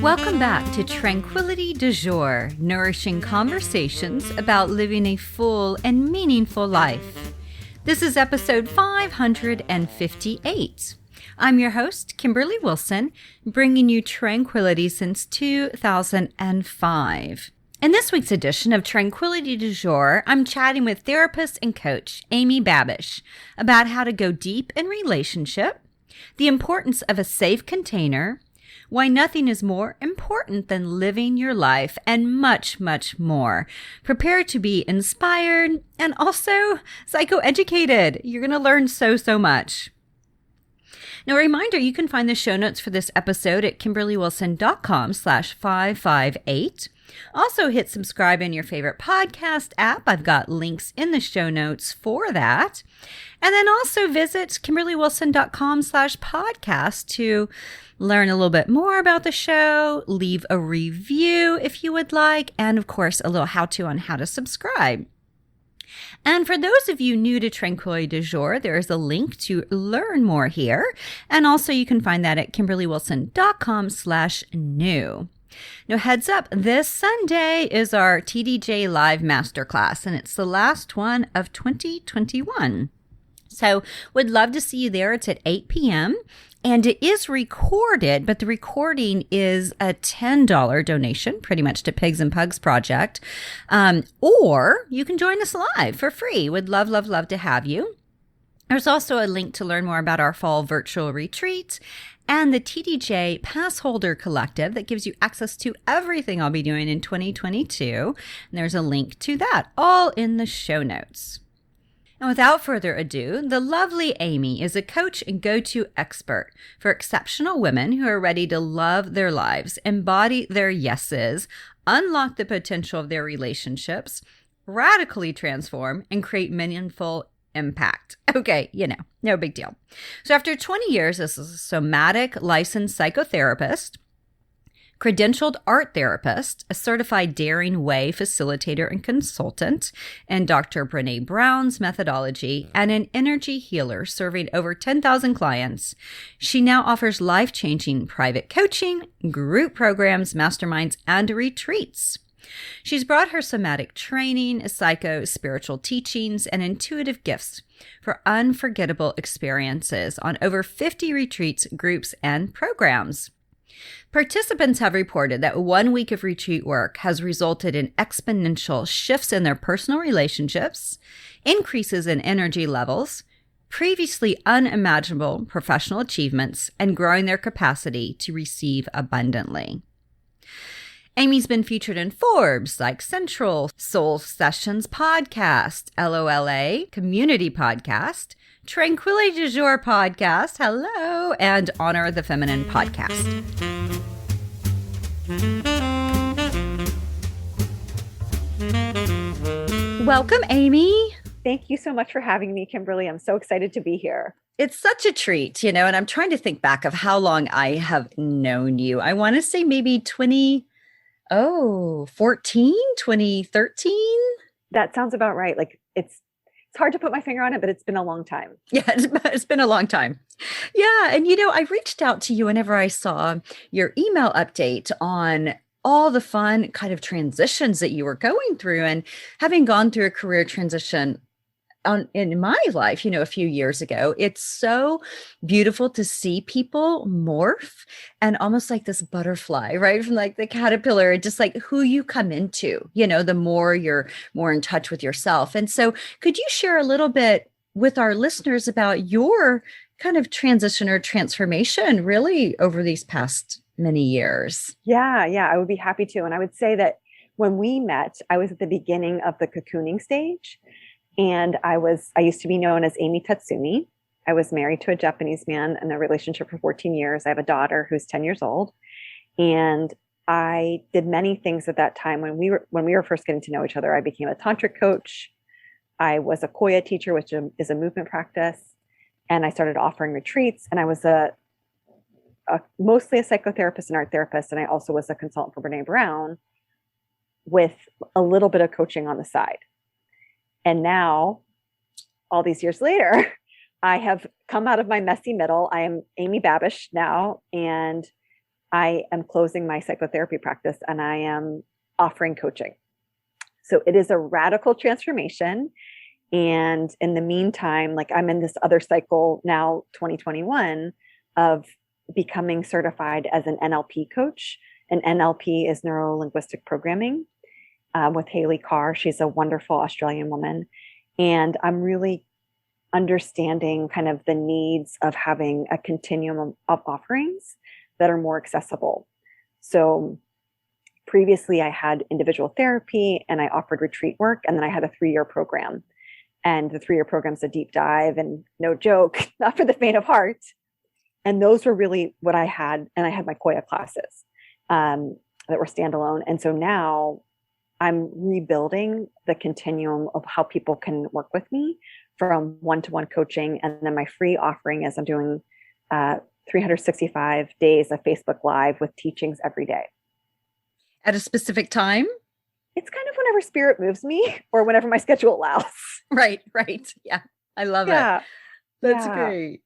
Welcome back to Tranquility du Jour, nourishing conversations about living a full and meaningful life. This is episode 558. I'm your host, Kimberly Wilson, bringing you tranquility since 2005. In this week's edition of Tranquility du Jour, I'm chatting with therapist and coach Amy Babish about how to go deep in relationship, the importance of a safe container, why nothing is more important than living your life, and much, much more. Prepare to be inspired and also psychoeducated. You're going to learn so much. Now, a reminder, you can find the show notes for this episode at kimberlywilson.com/558. Also, hit subscribe in your favorite podcast app. I've got links in the show notes for that. And then also visit kimberlywilson.com/podcast to learn a little bit more about the show, leave a review if you would like, and of course, a little how-to on how to subscribe. And for those of you new to Tranquility du Jour, there is a link to learn more here. And also you can find that at kimberlywilson.com/new. Now, heads up, this Sunday is our TDJ Live Masterclass, and it's the last one of 2021. So would love to see you there. It's at 8 p.m. And it is recorded, but the recording is a $10 donation, pretty much to Pigs and Pugs Project. Or you can join us live for free. Would love to have you. There's also a link to learn more about our fall virtual retreat and the TDJ Passholder Collective that gives you access to everything I'll be doing in 2022. And there's a link to that all in the show notes. And without further ado, the lovely Amy is a coach and go-to expert for exceptional women who are ready to love their lives, embody their yeses, unlock the potential of their relationships, radically transform, and create meaningful impact. Okay, no big deal. So after 20 years as a somatic licensed psychotherapist, credentialed art therapist, a certified Daring Way facilitator and consultant, and Dr. Brené Brown's methodology, and an energy healer serving over 10,000 clients, she now offers life-changing private coaching, group programs, masterminds, and retreats. She's brought her somatic training, psycho-spiritual teachings, and intuitive gifts for unforgettable experiences on over 50 retreats, groups, and programs. Participants have reported that 1 week of retreat work has resulted in exponential shifts in their personal relationships, increases in energy levels, previously unimaginable professional achievements, and growing their capacity to receive abundantly. Amy's been featured in Forbes, Psych Central, Soul Sessions Podcast, LOLA, Community Podcast, Tranquility du Jour Podcast, hello, and Honor the Feminine Podcast. Welcome, Amy. Thank you so much for having me, Kimberly. I'm so excited to be here. It's such a treat, and I'm trying to think back of how long I have known you. I want to say maybe 2013? That sounds about right. Like it's hard to put my finger on it, but it's been a long time. Yeah, it's been a long time. Yeah. And, I reached out to you whenever I saw your email update on all the fun kind of transitions that you were going through, and having gone through a career transition in my life, a few years ago. It's so beautiful to see people morph and almost like this butterfly, right? From like the caterpillar, just like who you come into, the more you're more in touch with yourself. And so could you share a little bit with our listeners about your kind of transition or transformation really over these past many years? Yeah, I would be happy to. And I would say that when we met, I was at the beginning of the cocooning stage. And I used to be known as Amy Tatsumi. I was married to a Japanese man in a relationship for 14 years. I have a daughter who's 10 years old. And I did many things at that time when we were first getting to know each other. I became a tantric coach. I was a Koya teacher, which is a movement practice. And I started offering retreats. And I was mostly a psychotherapist and art therapist. And I also was a consultant for Brené Brown with a little bit of coaching on the side. And now, all these years later, I have come out of my messy middle. I am Amy Babish now, and I am closing my psychotherapy practice and I am offering coaching. So it is a radical transformation. And in the meantime, like I'm in this other cycle now, 2021, of becoming certified as an NLP coach. And NLP is neuro linguistic programming with Haley Carr. She's a wonderful Australian woman. And I'm really understanding kind of the needs of having a continuum of offerings that are more accessible. So previously I had individual therapy and I offered retreat work, and then I had a 3-year program. And the 3-year program's a deep dive and no joke, not for the faint of heart. And those were really what I had. And I had my Koya classes that were standalone. And so now I'm rebuilding the continuum of how people can work with me from one-to-one coaching. And then my free offering is I'm doing 365 days of Facebook Live with teachings every day. At a specific time? It's kind of whenever spirit moves me or whenever my schedule allows. Right. Yeah. I love it. That's great.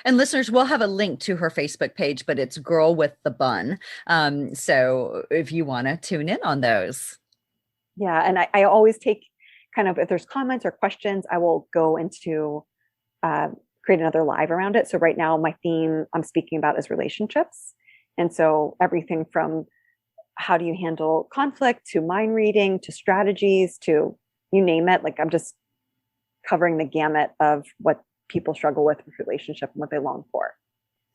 And listeners, we'll have a link to her Facebook page, but it's Girl with the Bun. So if you want to tune in on those. Yeah. And I always take kind of, if there's comments or questions, I will go into create another live around it. So right now my theme I'm speaking about is relationships. And so everything from how do you handle conflict to mind reading to strategies to you name it. Like I'm just covering the gamut of what people struggle with relationship and what they long for.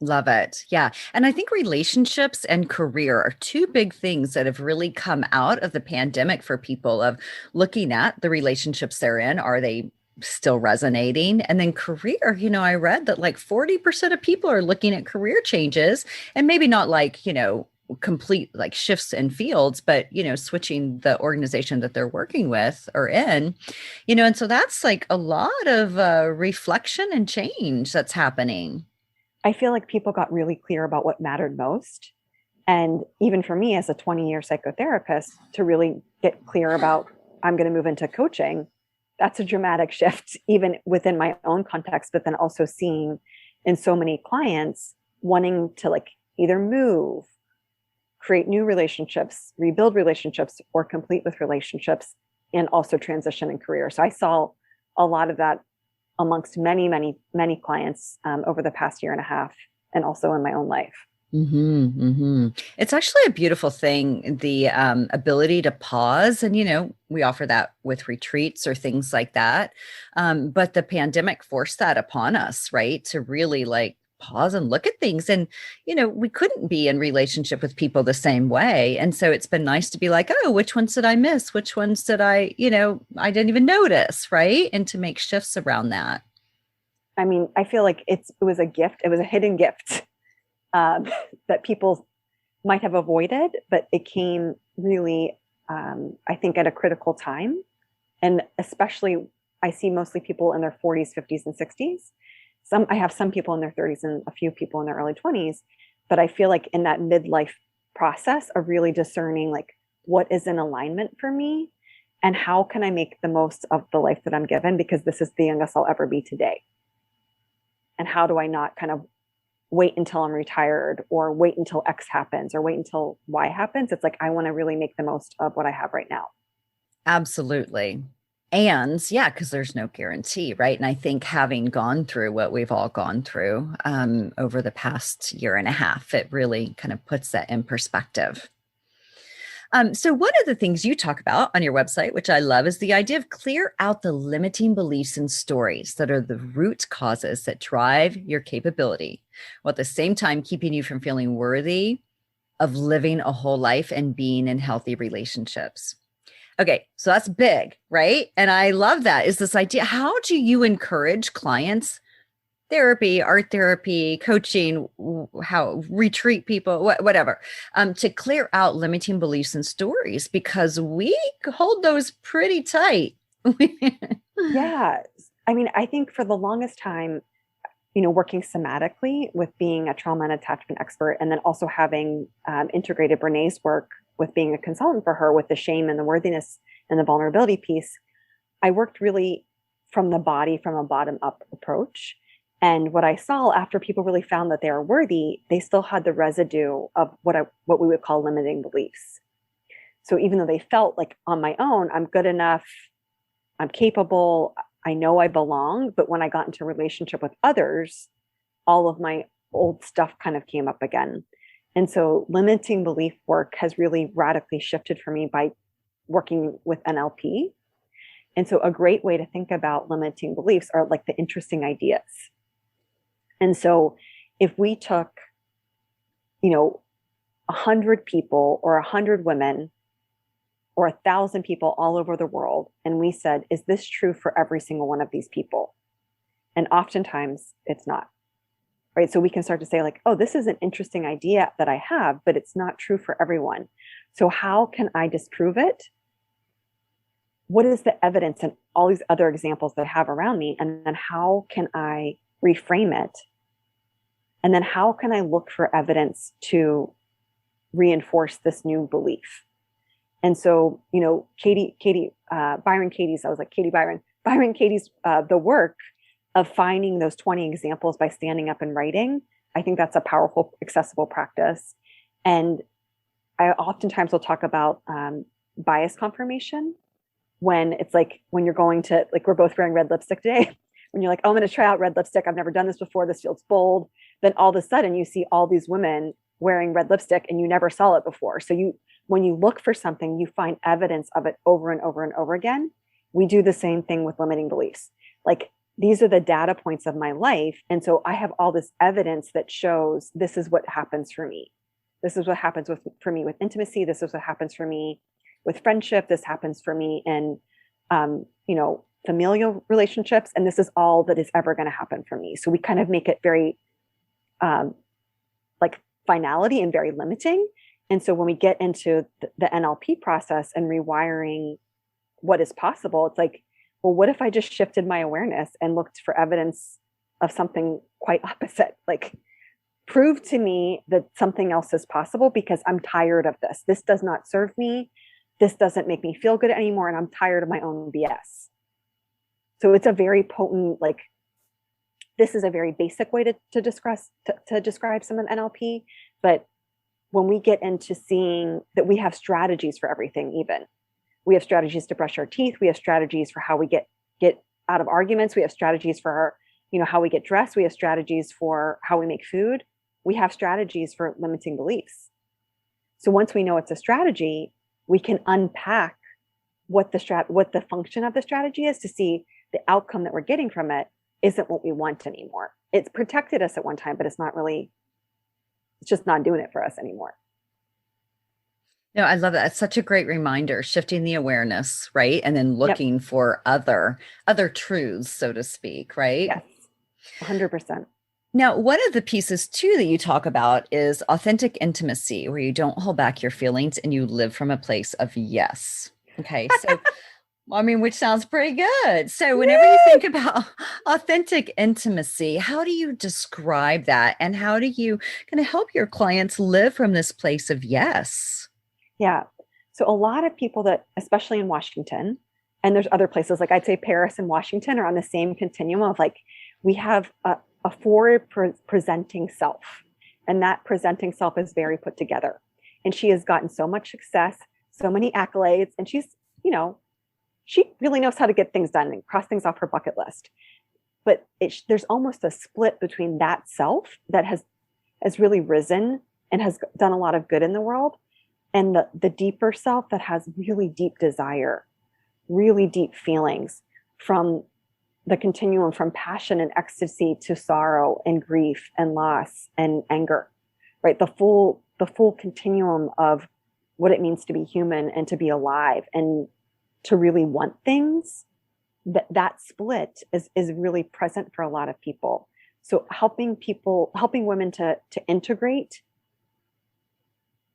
Love it. Yeah. And I think relationships and career are two big things that have really come out of the pandemic for people, of looking at the relationships they're in. Are they still resonating? And then career, I read that like 40% of people are looking at career changes, and maybe not like, complete like shifts in fields, but switching the organization that they're working with or in, and so that's like a lot of reflection and change that's happening. I feel like people got really clear about what mattered most. And even for me as a 20-year psychotherapist to really get clear about I'm going to move into coaching, that's a dramatic shift even within my own context, but then also seeing in so many clients wanting to like either move, create new relationships, rebuild relationships, or complete with relationships, and also transition in career. So I saw a lot of that amongst many, many, many clients over the past year and a half, and also in my own life. Mm-hmm, mm-hmm. It's actually a beautiful thing, the ability to pause. And, we offer that with retreats or things like that. But the pandemic forced that upon us, right? To really like pause and look at things. And, we couldn't be in relationship with people the same way. And so it's been nice to be like, oh, which ones did I miss? Which ones did I didn't even notice, right? And to make shifts around that. I mean, I feel like it was a gift. It was a hidden gift that people might have avoided, but it came really, I think, at a critical time. And especially, I see mostly people in their 40s, 50s, and 60s. I have some people in their 30s and a few people in their early 20s, but I feel like in that midlife process of really discerning like what is in alignment for me and how can I make the most of the life that I'm given, because this is the youngest I'll ever be today. And how do I not kind of wait until I'm retired or wait until X happens or wait until Y happens? It's like, I want to really make the most of what I have right now. Absolutely. And yeah, because there's no guarantee, right? And I think having gone through what we've all gone through over the past year and a half, it really kind of puts that in perspective. So one of the things you talk about on your website, which I love, is the idea of clear out the limiting beliefs and stories that are the root causes that drive your capability, while at the same time keeping you from feeling worthy of living a whole life and being in healthy relationships. Okay, so that's big, right? And I love that, is this idea. How do you encourage clients, therapy, art therapy, coaching, how retreat people, whatever, to clear out limiting beliefs and stories? Because we hold those pretty tight. Yeah. I mean, I think for the longest time, working somatically with being a trauma and attachment expert, and then also having integrated Brené's work with being a consultant for her with the shame and the worthiness and the vulnerability piece, I worked really from the body, from a bottom up approach. And what I saw after people really found that they are worthy, they still had the residue of what we would call limiting beliefs. So even though they felt like on my own, I'm good enough, I'm capable, I know I belong, but when I got into a relationship with others, all of my old stuff kind of came up again. And so limiting belief work has really radically shifted for me by working with NLP. And so a great way to think about limiting beliefs are like the interesting ideas. And so if we took, 100 people or 100 women or 1,000 people all over the world, and we said, is this true for every single one of these people? And oftentimes it's not. Right. So we can start to say like, oh, this is an interesting idea that I have, but it's not true for everyone. So how can I disprove it? What is the evidence and all these other examples that I have around me? And then how can I reframe it? And then how can I look for evidence to reinforce this new belief? And so, Byron Katie's, I was like, Byron Katie's, the work of finding those 20 examples by standing up and writing, I think that's a powerful, accessible practice. And I oftentimes will talk about bias confirmation when it's like, when you're going to, like, we're both wearing red lipstick today. When you're like, oh, I'm going to try out red lipstick. I've never done this before. This feels bold. Then all of a sudden you see all these women wearing red lipstick and you never saw it before. So when you look for something, you find evidence of it over and over and over again. We do the same thing with limiting beliefs. Like, these are the data points of my life. And so I have all this evidence that shows this is what happens for me. This is what happens for me with intimacy. This is what happens for me with friendship. This happens for me in, familial relationships. And this is all that is ever going to happen for me. So we kind of make it very like finality and very limiting. And so when we get into the NLP process and rewiring what is possible, it's like, well, what if I just shifted my awareness and looked for evidence of something quite opposite? Like, prove to me that something else is possible because I'm tired of this. This does not serve me. This doesn't make me feel good anymore. And I'm tired of my own BS. So it's a very potent, like, this is a very basic way to describe some of NLP. But when we get into seeing that we have strategies for everything, even we have strategies to brush our teeth. We have strategies for how we get out of arguments. We have strategies for how we get dressed. We have strategies for how we make food. We have strategies for limiting beliefs. So once we know it's a strategy, we can unpack what the function of the strategy is to see the outcome that we're getting from it isn't what we want anymore. It's protected us at one time, but it's just not doing it for us anymore. No, I love that. It's such a great reminder, shifting the awareness, right? And then looking for other truths, so to speak, right? Yes, 100%. Now, one of the pieces too that you talk about is authentic intimacy, where you don't hold back your feelings and you live from a place of yes. Okay. So, which sounds pretty good. So whenever you think about authentic intimacy, how do you describe that? And how do you kind of help your clients live from this place of yes? Yeah. So a lot of people that, especially in Washington, and there's other places, like I'd say Paris and Washington are on the same continuum of like, we have a forward presenting self, and that presenting self is very put together. And she has gotten so much success, so many accolades, and she's, she really knows how to get things done and cross things off her bucket list. But there's almost a split between that self that has really risen and has done a lot of good in the world, and the deeper self that has really deep desire, really deep feelings, from the continuum from passion and ecstasy to sorrow and grief and loss and anger, right? The full continuum of what it means to be human and to be alive and to really want things. That split is really present for a lot of people. So helping women to integrate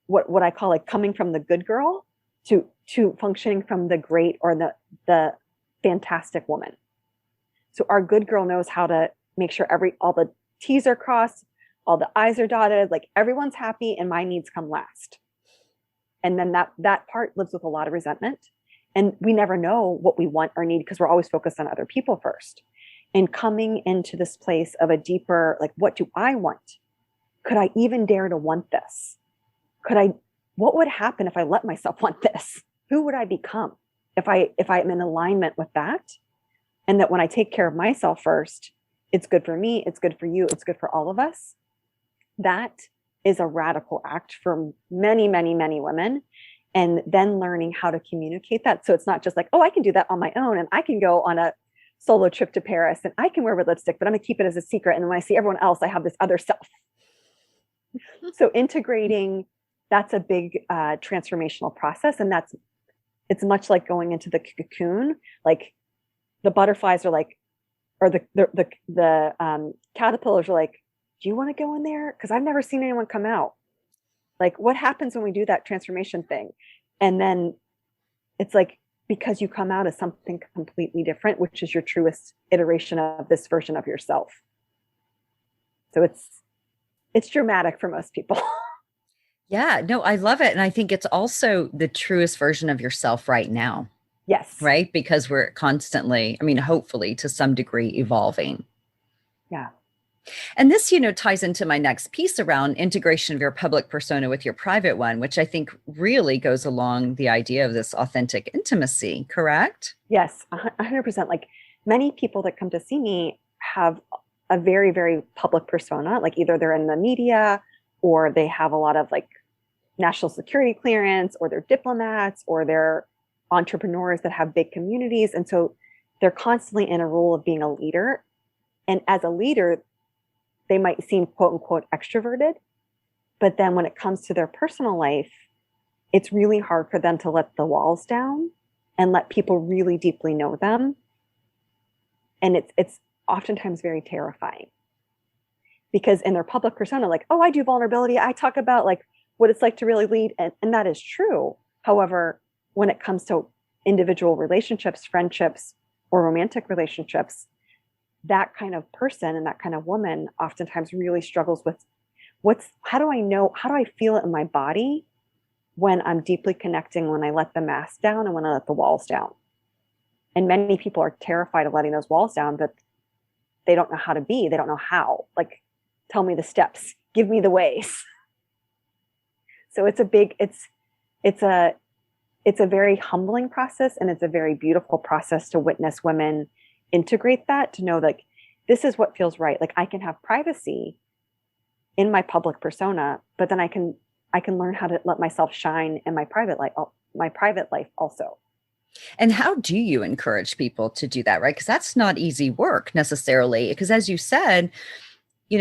what I call like coming from the good girl to functioning from the great or the fantastic woman. So our good girl knows how to make sure all the T's are crossed, all the I's are dotted, like everyone's happy and my needs come last. And then that part lives with a lot of resentment. And we never know what we want or need because we're always focused on other people first. and coming into this place of a deeper, like, what do I want? Could I even dare to want this? What would happen if I let myself want this? Who would I become if I'm in alignment with that? And that when I take care of myself first, it's good for me, it's good for you, it's good for all of us. That is a radical act for many, many, many women. And then learning how to communicate that. So it's not just like, oh, I can do that on my own and I can go on a solo trip to Paris and I can wear red lipstick, but I'm gonna keep it as a secret. And when I see everyone else, I have this other self. So integrating, that's a big transformational process. And it's much like going into the cocoon. Like the butterflies are like, or the caterpillars are like, do you want to go in there? Because I've never seen anyone come out. Like, what happens when we do that transformation thing? And then it's like, because you come out as something completely different, which is your truest iteration of this version of yourself. So it's dramatic for most people. Yeah, no, I love it. And I think it's also the truest version of yourself right now. Yes. Right? Because we're constantly, I mean, hopefully to some degree evolving. Yeah. And this, ties into my next piece around integration of your public persona with your private one, which I think really goes along the idea of this authentic intimacy, correct? Yes, 100%. Like many people that come to see me have a very, very public persona. Like either they're in the media or they have a lot of like national security clearance, or they're diplomats, or they're entrepreneurs that have big communities. And so they're constantly in a role of being a leader. And as a leader, they might seem quote unquote extroverted, but then when it comes to their personal life, it's really hard for them to let the walls down and let people really deeply know them. And it's oftentimes very terrifying because in their public persona, like, oh, I do vulnerability. I talk about like what it's like to really lead. And that is true. However, when it comes to individual relationships, friendships, or romantic relationships, that kind of person and that kind of woman oftentimes really struggles with how do I feel it in my body when I'm deeply connecting, when I let the mask down and when I let the walls down. And many people are terrified of letting those walls down, but they don't know how to be. They don't know how. Like, tell me the steps, give me the ways. So it's a very humbling process, and it's a very beautiful process to witness women integrate that, to know like this is what feels right. Like I can have privacy in my public persona, but then I can learn how to let myself shine in my private life also. And how do you encourage people to do that, right? Because that's not easy work necessarily. Because as you said,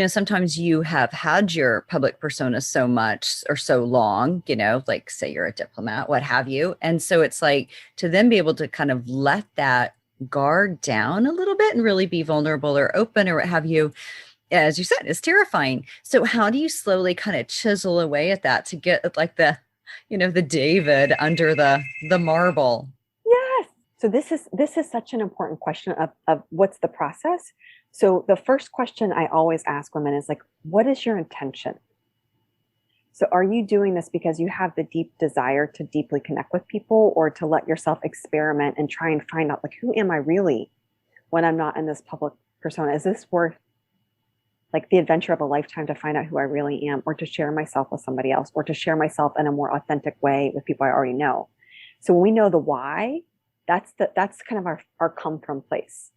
sometimes you have had your public persona so much or so long, like say you're a diplomat, what have you. And so it's like to then be able to kind of let that guard down a little bit and really be vulnerable or open or what have you, as you said, is terrifying. So how do you slowly kind of chisel away at that to get like the David under the marble? Yes. So this is such an important question of what's the process. So the first question I always ask women is like, what is your intention? So are you doing this because you have the deep desire to deeply connect with people, or to let yourself experiment and try and find out like, who am I really when I'm not in this public persona? Is this worth like the adventure of a lifetime to find out who I really am, or to share myself with somebody else, or to share myself in a more authentic way with people I already know? So when we know the why, that's kind of our come from place.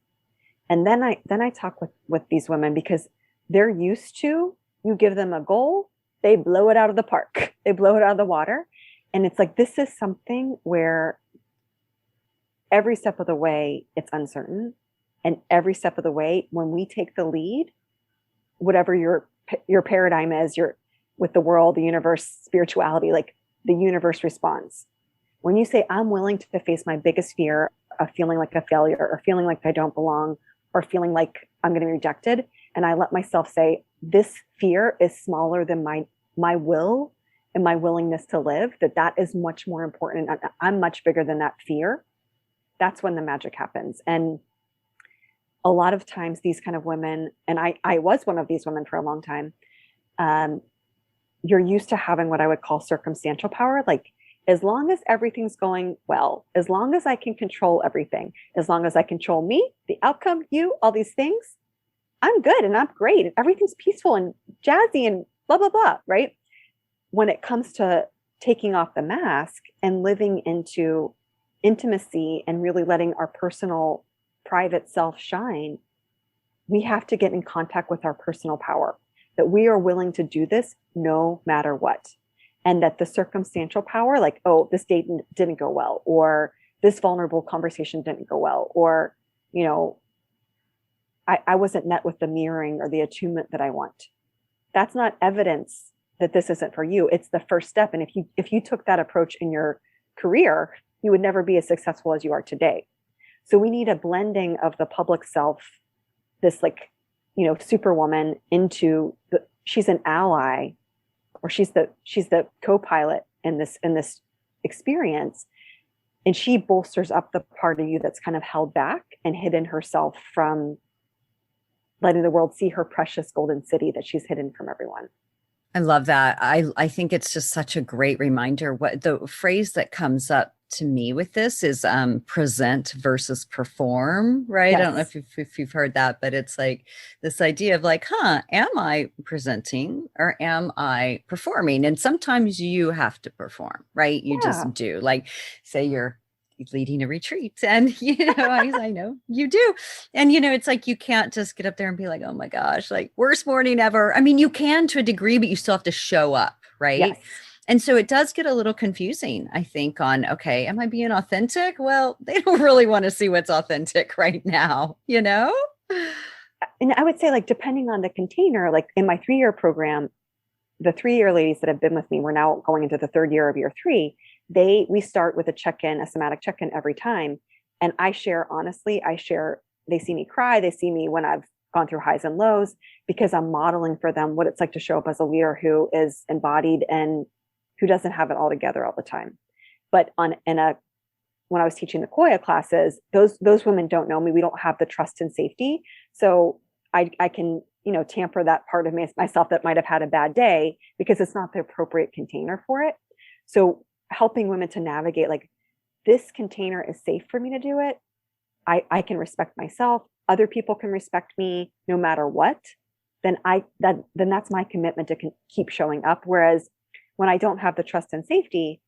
And then I talk with these women because they're used to, you give them a goal, they blow it out of the park. They blow it out of the water. And it's like, this is something where every step of the way, it's uncertain. And every step of the way, when we take the lead, whatever your paradigm is, with the world, the universe, spirituality, like the universe responds. When you say, I'm willing to face my biggest fear of feeling like a failure, or feeling like I don't belong, or feeling like I'm going to be rejected, and I let myself say, this fear is smaller than my will and my willingness to live, that is much more important. I'm much bigger than that fear. That's when the magic happens. And a lot of times these kind of women, and I was one of these women for a long time, you're used to having what I would call circumstantial power. Like as long as everything's going well, as long as I can control everything, as long as I control me, the outcome, you, all these things, I'm good and I'm great and everything's peaceful and jazzy and blah, blah, blah, right? When it comes to taking off the mask and living into intimacy and really letting our personal private self shine, we have to get in contact with our personal power, that we are willing to do this no matter what. And that the circumstantial power, like, oh, this date didn't go well, or this vulnerable conversation didn't go well, or, you know, I wasn't met with the mirroring or the attunement that I want. That's not evidence that this isn't for you. It's the first step. And if you took that approach in your career, you would never be as successful as you are today. So we need a blending of the public self, this like, you know, superwoman, into she's an ally, or she's the co-pilot in this experience, and she bolsters up the part of you that's kind of held back and hidden herself from letting the world see her precious golden city that she's hidden from everyone. I love that. I think it's just such a great reminder. What the phrase that comes up to me with this is present versus perform, right? Yes. I don't know if you've heard that, but it's like this idea of like, am I presenting or am I performing? And sometimes you have to perform, right? You just do. Like, say you're leading a retreat, and I know you do, and it's like you can't just get up there and be like, oh my gosh, like worst morning ever. I mean, you can to a degree, but you still have to show up, right? Yes. And so it does get a little confusing, I think, on, okay, am I being authentic? Well, they don't really want to see what's authentic right now, And I would say, like, depending on the container, like in my 3-year program, the 3-year ladies that have been with me, we're now going into the 3rd year of year 3. We start with a check-in, a somatic check-in every time. And I share, honestly, they see me cry. They see me when I've gone through highs and lows, because I'm modeling for them what it's like to show up as a leader who is embodied and who doesn't have it all together all the time. But when I was teaching the Koya classes, those women don't know me. We don't have the trust and safety. So I can, tamper that part of myself that might have had a bad day, because it's not the appropriate container for it. So helping women to navigate, like, this container is safe for me to do it. I can respect myself. Other people can respect me no matter what. Then that's my commitment to keep showing up. Whereas when I don't have the trust and safety,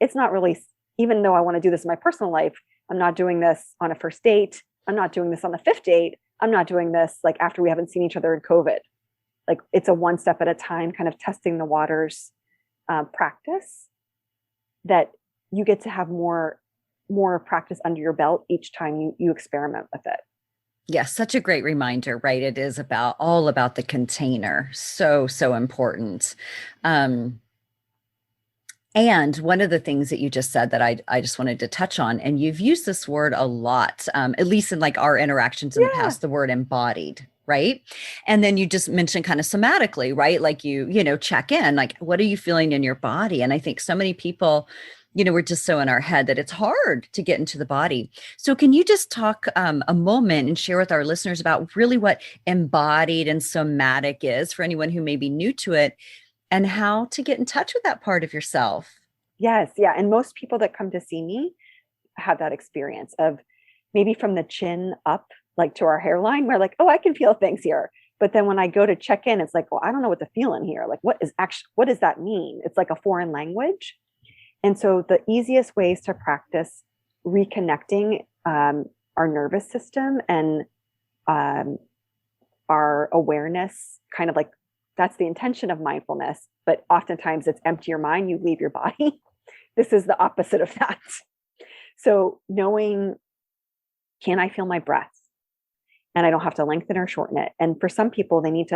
it's not really, even though I want to do this in my personal life, I'm not doing this on a first date. I'm not doing this on the 5th date. I'm not doing this like after we haven't seen each other in COVID. Like, it's a one step at a time, kind of testing the waters practice, that you get to have more practice under your belt each time you experiment with it. Yes, such a great reminder, right? It is all about the container. So important. And one of the things that you just said that I just wanted to touch on, and you've used this word a lot, at least in like our interactions in the past, the word embodied, right? And then you just mentioned kind of somatically, right? Like you check in, like, what are you feeling in your body? And I think so many people, we're just so in our head that it's hard to get into the body. So can you just talk a moment and share with our listeners about really what embodied and somatic is for anyone who may be new to it, and how to get in touch with that part of yourself? Yes. Yeah. And most people that come to see me have that experience of maybe from the chin up, like to our hairline, we're like, oh, I can feel things here. But then when I go to check in, it's like, well, I don't know what to feel in here. Like, what does that mean? It's like a foreign language. And so the easiest ways to practice reconnecting our nervous system and our awareness, kind of like, that's the intention of mindfulness, but oftentimes it's empty your mind, you leave your body. This is the opposite of that. So knowing, can I feel my breath? And I don't have to lengthen or shorten it. And for some people, they need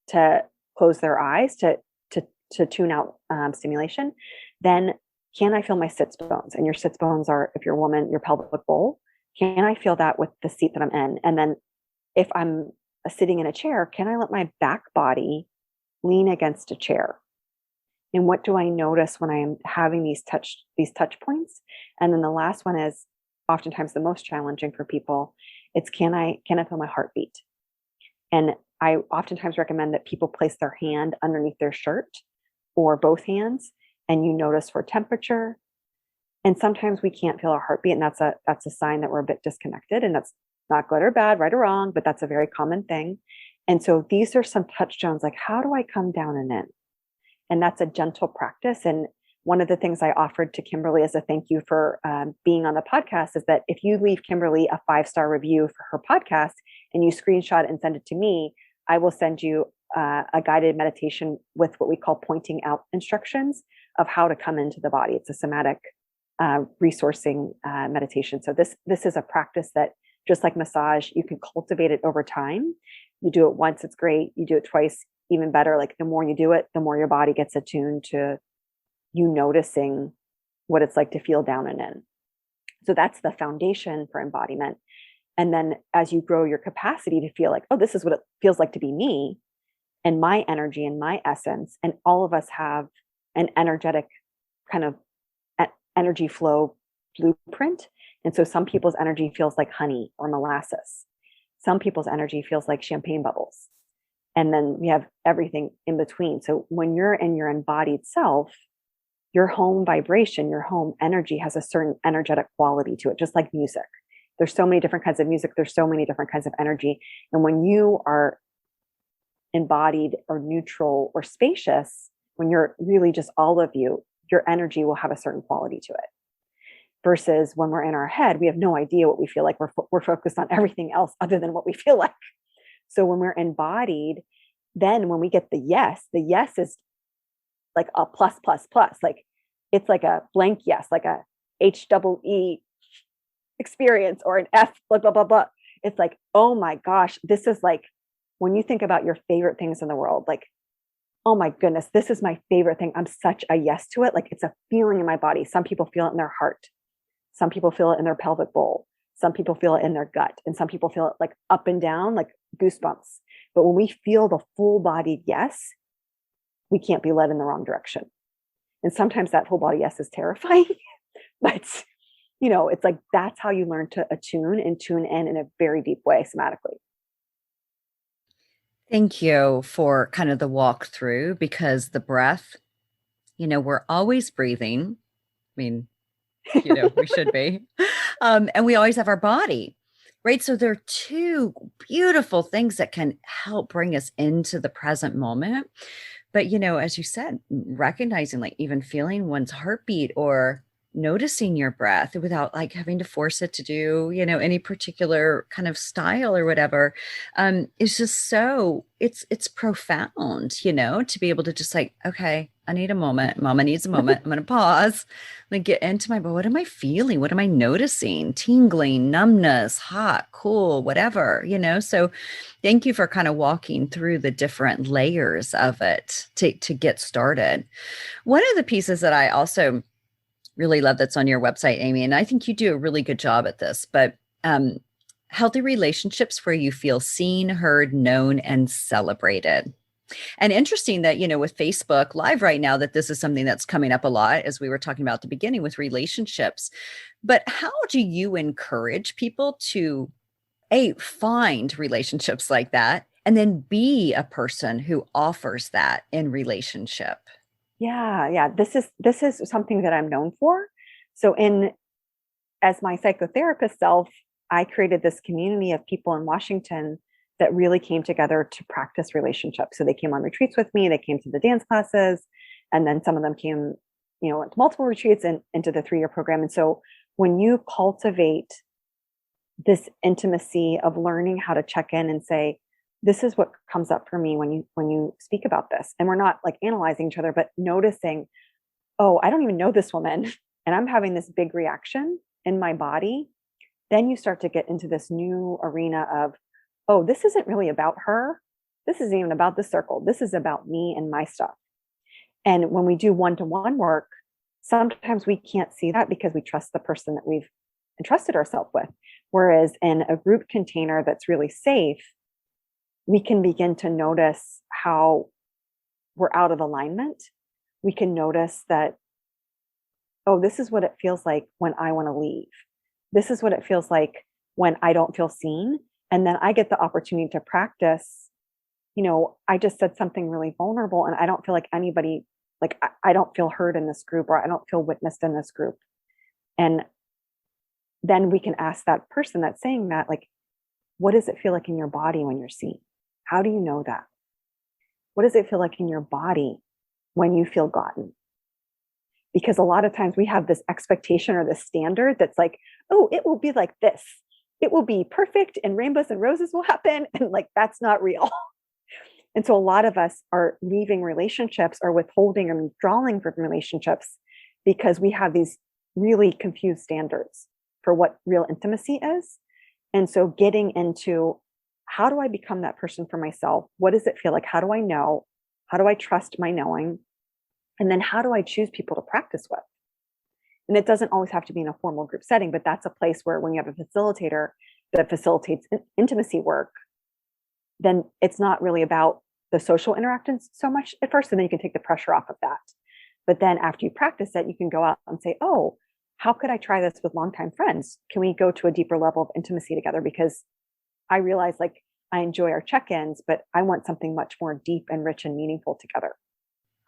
to close their eyes to tune out stimulation. Then, can I feel my sits bones? And your sits bones are, if you're a woman, your pelvic bowl. Can I feel that with the seat that I'm in? And then if I'm sitting in a chair, can I let my back body lean against a chair? And what do I notice when I am having these touch points? And then the last one is oftentimes the most challenging for people. It's, can I feel my heartbeat? And I oftentimes recommend that people place their hand underneath their shirt or both hands, and you notice for temperature, And sometimes we can't feel our heartbeat, and that's a sign that we're a bit disconnected, and that's not good or bad, right or wrong, but that's a very common thing. And so these are some touchstones, like how do I come down and in? And that's a gentle practice. And one of the things I offered to Kimberly as a thank you for being on the podcast is that if you leave Kimberly a 5-star review for her podcast and you screenshot it and send it to me, I will send you a guided meditation with what we call pointing out instructions of how to come into the body. It's a somatic resourcing meditation. So this is a practice that, just like massage, you can cultivate it over time. You do it once, it's great. You do it twice, even better. Like the more you do it, the more your body gets attuned to you noticing what it's like to feel down and in. So that's the foundation for embodiment. And then as you grow your capacity to feel like, oh, this is what it feels like to be me and my energy and my essence. And all of us have an energetic kind of energy flow blueprint. And so some people's energy feels like honey or molasses. Some people's energy feels like champagne bubbles. And then we have everything in between. So when you're in your embodied self, your home vibration, your home energy has a certain energetic quality to it, just like music. There's so many different kinds of music. There's so many different kinds of energy. And when you are embodied or neutral or spacious, when you're really just all of you, your energy will have a certain quality to it. Versus when we're in our head, we have no idea what we feel like. We're focused on everything else other than what we feel like. So when we're embodied, then when we get the yes is like a plus, plus, plus. Like it's like a blank yes, like a HEE experience or an F, blah, blah, blah, blah. It's like, oh my gosh, this is like when you think about your favorite things in the world, like, oh my goodness, this is my favorite thing. I'm such a yes to it. Like it's a feeling in my body. Some people feel it in their heart. Some people feel it in their pelvic bowl. Some people feel it in their gut. And some people feel it like up and down, like goosebumps. But when we feel the full bodied yes, we can't be led in the wrong direction. And sometimes that full body yes is terrifying, but it's like, that's how you learn to attune and tune in a very deep way somatically. Thank you for kind of the walkthrough, because the breath, we're always breathing. I mean, we should be. And we always have our body, right? So there are two beautiful things that can help bring us into the present moment. But, as you said, recognizing, like even feeling one's heartbeat or noticing your breath without like having to force it to do, any particular kind of style or whatever, is just it's profound, to be able to just like, okay, I need a moment. Mama needs a moment. I'm going to pause, like get into my, but what am I feeling? What am I noticing? Tingling, numbness, hot, cool, whatever, So thank you for kind of walking through the different layers of it to get started. One of the pieces that I also really love that's on your website, Amy, and I think you do a really good job at this, but healthy relationships where you feel seen, heard, known, and celebrated. And interesting that, with Facebook Live right now, that this is something that's coming up a lot, as we were talking about at the beginning with relationships. But how do you encourage people to, A, find relationships like that, and then be a person who offers that in relationship? Yeah. This is something that I'm known for. So as my psychotherapist self, I created this community of people in Washington that really came together to practice relationships. So they came on retreats with me, they came to the dance classes, and then some of them came, to multiple retreats and into the 3-year program. And so when you cultivate this intimacy of learning how to check in and say, this is what comes up for me when you speak about this. And we're not like analyzing each other, but noticing, oh, I don't even know this woman, and I'm having this big reaction in my body. Then you start to get into this new arena of, oh, this isn't really about her. This isn't even about the circle. This is about me and my stuff. And when we do one-to-one work, sometimes we can't see that because we trust the person that we've entrusted ourselves with. Whereas in a group container that's really safe, we can begin to notice how we're out of alignment. We can notice that, oh, this is what it feels like when I want to leave. This is what it feels like when I don't feel seen. And then I get the opportunity to practice, I just said something really vulnerable and I don't feel like anybody, like I don't feel heard in this group, or I don't feel witnessed in this group. And then we can ask that person that's saying that, like, what does it feel like in your body when you're seen? How do you know that? What does it feel like in your body when you feel gotten? Because a lot of times we have this expectation or this standard that's like, oh, it will be like this. It will be perfect and rainbows and roses will happen. And like, that's not real. And so a lot of us are leaving relationships or withholding and withdrawing from relationships because we have these really confused standards for what real intimacy is. And so getting into, how do I become that person for myself? What does it feel like? How do I know? How do I trust my knowing? And then how do I choose people to practice with? And it doesn't always have to be in a formal group setting, but that's a place where when you have a facilitator that facilitates intimacy work, then it's not really about the social interactions so much at first, and then you can take the pressure off of that. But then after you practice it, you can go out and say, oh, how could I try this with longtime friends? Can we go to a deeper level of intimacy together? Because I realize, like, I enjoy our check-ins, but I want something much more deep and rich and meaningful together.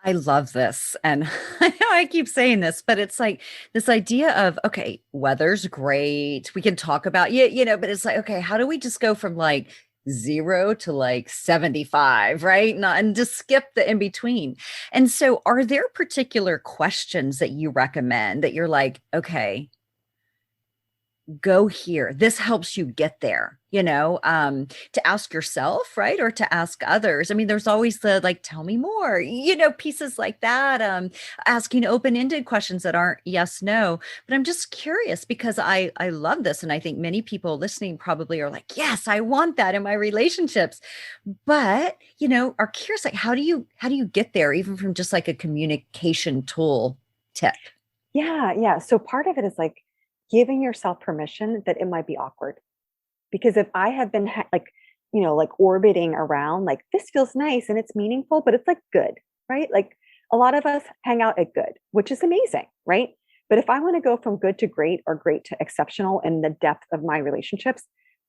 I love this. And I know I keep saying this, but it's like this idea of, okay, weather's great. We can talk about, but it's like, okay, how do we just go from like 0 to like 75, right? Not, and just skip the in between. And so are there particular questions that you recommend that you're like, okay, go here, this helps you get there, to ask yourself, right? Or to ask others. I mean, there's always the like, tell me more, pieces like that, asking open-ended questions that aren't yes no. But I'm just curious because I love this, and I think many people listening probably are like, yes, I want that in my relationships, but are curious, like, how do you get there, even from just like a communication tool tip? Yeah. So part of it is like giving yourself permission that it might be awkward. Because if I have been like orbiting around, like, this feels nice and it's meaningful, but it's like good, right? Like, a lot of us hang out at good, which is amazing, right? But if I want to go from good to great or great to exceptional in the depth of my relationships,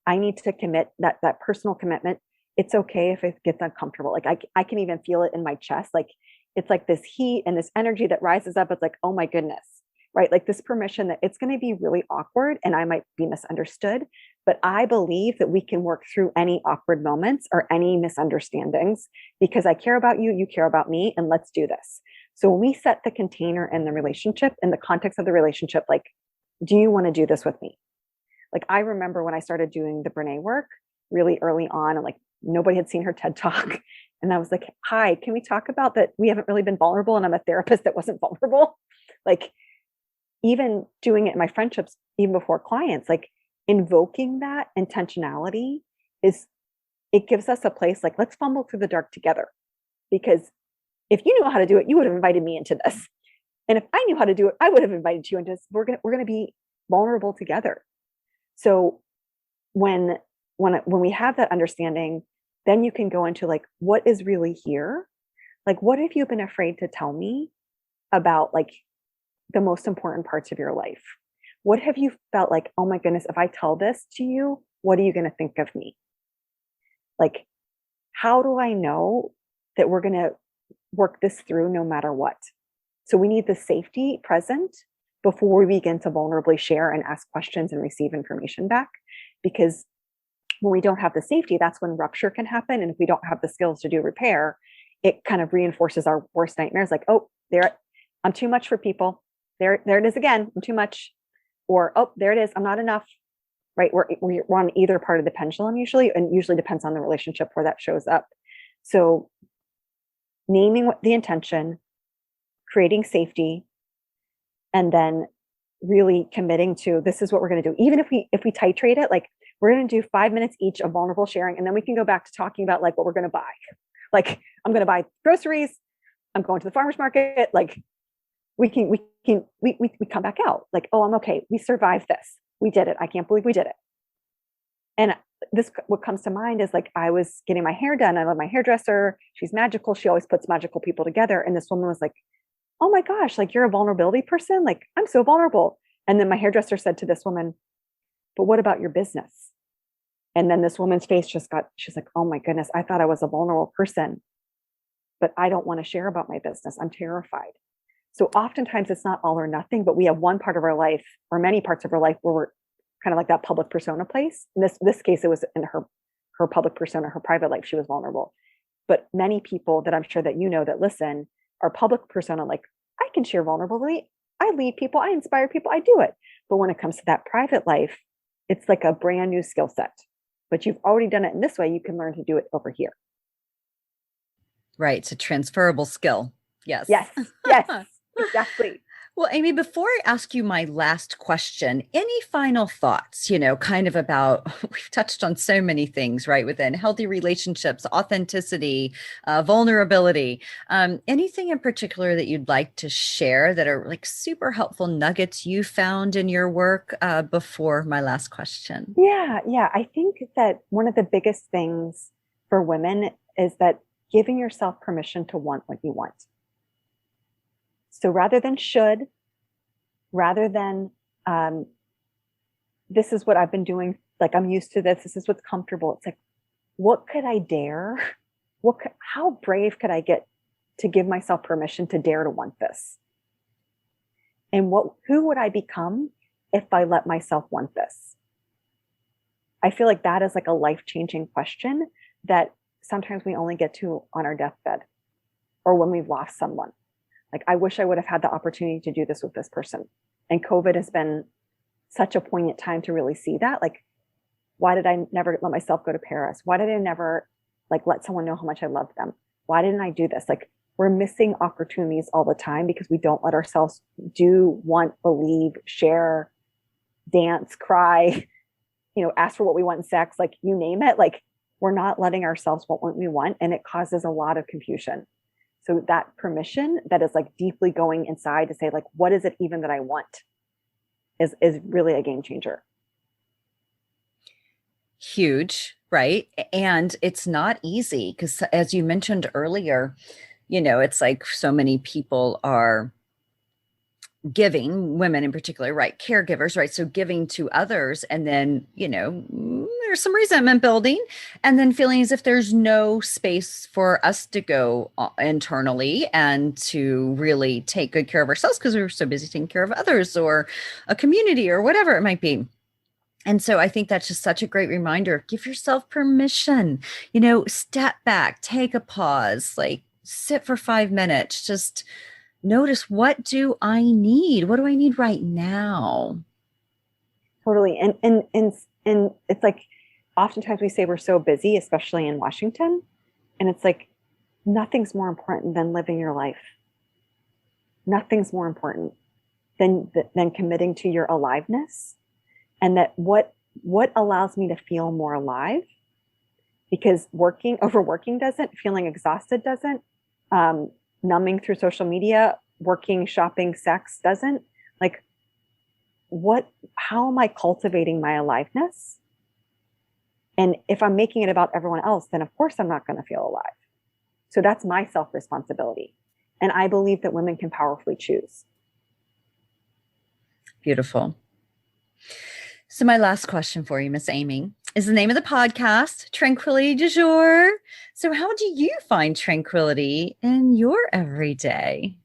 I need to commit that personal commitment. It's okay if it gets uncomfortable. Like, I can even feel it in my chest. Like, it's like this heat and this energy that rises up. It's like, oh my goodness, right? Like, this permission that it's going to be really awkward and I might be misunderstood. But I believe that we can work through any awkward moments or any misunderstandings because I care about you, you care about me, and let's do this. So when we set the container in the relationship, in the context of the relationship, like, do you want to do this with me? Like, I remember when I started doing the Brene work really early on, and like, nobody had seen her TED talk. And I was like, hi, can we talk about that? We haven't really been vulnerable, and I'm a therapist that wasn't vulnerable. Like, even doing it in my friendships, even before clients, like, invoking that intentionality it gives us a place, like, let's fumble through the dark together. Because if you knew how to do it, you would have invited me into this. And if I knew how to do it, I would have invited you into this. We're gonna be vulnerable together. So when we have that understanding, then you can go into, like, what is really here? Like, what have you been afraid to tell me about, like, the most important parts of your life? What have you felt like, oh my goodness, if I tell this to you, what are you going to think of me? Like, how do I know that we're going to work this through no matter what? So we need the safety present before we begin to vulnerably share and ask questions and receive information back. Because when we don't have the safety, that's when rupture can happen. And if we don't have the skills to do repair, it kind of reinforces our worst nightmares. Like, oh, I'm too much for people. There it is again. I'm too much. Or, oh, there it is. I'm not enough, right? We're on either part of the pendulum usually, and usually depends on the relationship where that shows up. So naming the intention, creating safety, and then really committing to, this is what we're going to do. Even if we titrate it, like, we're going to do 5 minutes each of vulnerable sharing, and then we can go back to talking about, like, what we're going to buy. Like, I'm going to buy groceries. I'm going to the farmer's market. Like, we come back out like, oh, I'm okay. We survived this. We did it. I can't believe we did it. And what comes to mind is, like, I was getting my hair done. I love my hairdresser. She's magical. She always puts magical people together. And this woman was like, oh my gosh, like, you're a vulnerability person. Like, I'm so vulnerable. And then my hairdresser said to this woman, but what about your business? And then this woman's face she's like, oh my goodness, I thought I was a vulnerable person, but I don't want to share about my business. I'm terrified. So oftentimes it's not all or nothing, but we have one part of our life or many parts of our life where we're kind of like that public persona place. In this case, it was in her public persona, her private life, she was vulnerable. But many people that I'm sure that you know that listen are public persona, like I can share vulnerability. I lead people, I inspire people, I do it. But when it comes to that private life, it's like a brand new skill set. But you've already done it in this way, you can learn to do it over here. Right. It's a transferable skill. Yes. Yes. Yes. Exactly. Well, Amy, before I ask you my last question, any final thoughts, kind of about, we've touched on so many things, right? Within healthy relationships, authenticity, vulnerability, anything in particular that you'd like to share that are like super helpful nuggets you found in your work before my last question? Yeah. I think that one of the biggest things for women is that giving yourself permission to want what you want. So rather than should, rather than this is what I've been doing, like I'm used to this is what's comfortable. It's like, what could I dare? How brave could I get to give myself permission to dare to want this? And who would I become if I let myself want this? I feel like that is like a life-changing question that sometimes we only get to on our deathbed or when we've lost someone. Like, I wish I would have had the opportunity to do this with this person. And COVID has been such a poignant time to really see that. Like, why did I never let myself go to Paris? Why did I never let someone know how much I loved them? Why didn't I do this? Like, we're missing opportunities all the time because we don't let ourselves do, want, believe, share, dance, cry, ask for what we want in sex, like you name it. Like, we're not letting ourselves want what we want. And it causes a lot of confusion. So that permission that is like deeply going inside to say, like, what is it even that I want is really a game changer. Huge, right? And it's not easy because as you mentioned earlier, it's like so many people are giving, women in particular, right? Caregivers, right? So giving to others and then, there's some resentment building and then feeling as if there's no space for us to go internally and to really take good care of ourselves because we're so busy taking care of others or a community or whatever it might be. And so I think that's just such a great reminder. Give yourself permission, step back, take a pause, like sit for 5 minutes, just notice, what do I need? What do I need right now? Totally. And it's like, oftentimes we say we're so busy, especially in Washington. And it's like, nothing's more important than living your life. Nothing's more important than committing to your aliveness. And that what allows me to feel more alive, because overworking doesn't, feeling exhausted doesn't, numbing through social media, working, shopping, sex doesn't. Like, how am I cultivating my aliveness? And if I'm making it about everyone else, then of course I'm not going to feel alive. So that's my self-responsibility. And I believe that women can powerfully choose. Beautiful. So my last question for you, Miss Amy, is the name of the podcast, Tranquility du Jour. So how do you find tranquility in your everyday?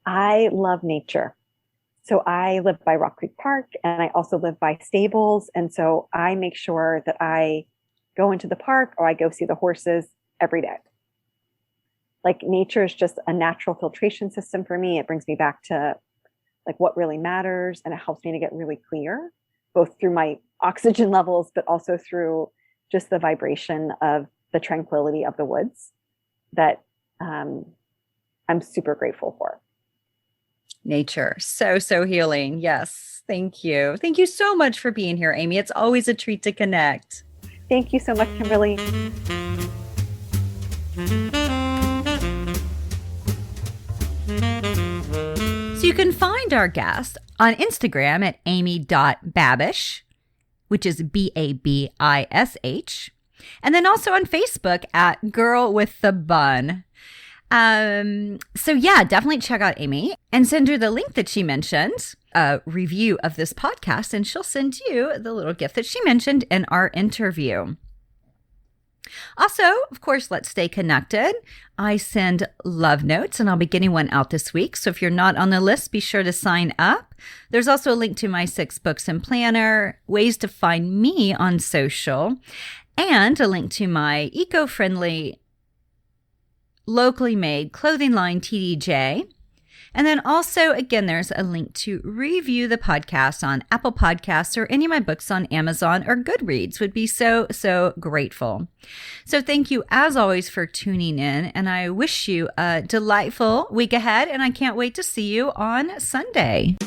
I love nature. So I live by Rock Creek Park and I also live by stables. And so I make sure that I go into the park or I go see the horses every day. Like, nature is just a natural filtration system for me. It brings me back to like what really matters. And it helps me to get really clear, both through my oxygen levels, but also through just the vibration of the tranquility of the woods that I'm super grateful for. Nature. So healing. Yes. Thank you. Thank you so much for being here, Amy. It's always a treat to connect. Thank you so much, Kimberly. So you can find our guest on Instagram at amy.babish, which is Babish, and then also on Facebook at Girl with the Bun. So yeah, definitely check out Amy and send her the link that she mentioned, a review of this podcast, and she'll send you the little gift that she mentioned in our interview. Also, of course, let's stay connected. I send love notes, and I'll be getting one out this week. So if you're not on the list, be sure to sign up. There's also a link to my 6 books and planner, ways to find me on social, and a link to my eco-friendly, locally made clothing line, TDJ. And then also, again, there's a link to review the podcast on Apple Podcasts or any of my books on Amazon or Goodreads. Would be so, so grateful. So thank you, as always, for tuning in. And I wish you a delightful week ahead. And I can't wait to see you on Sunday.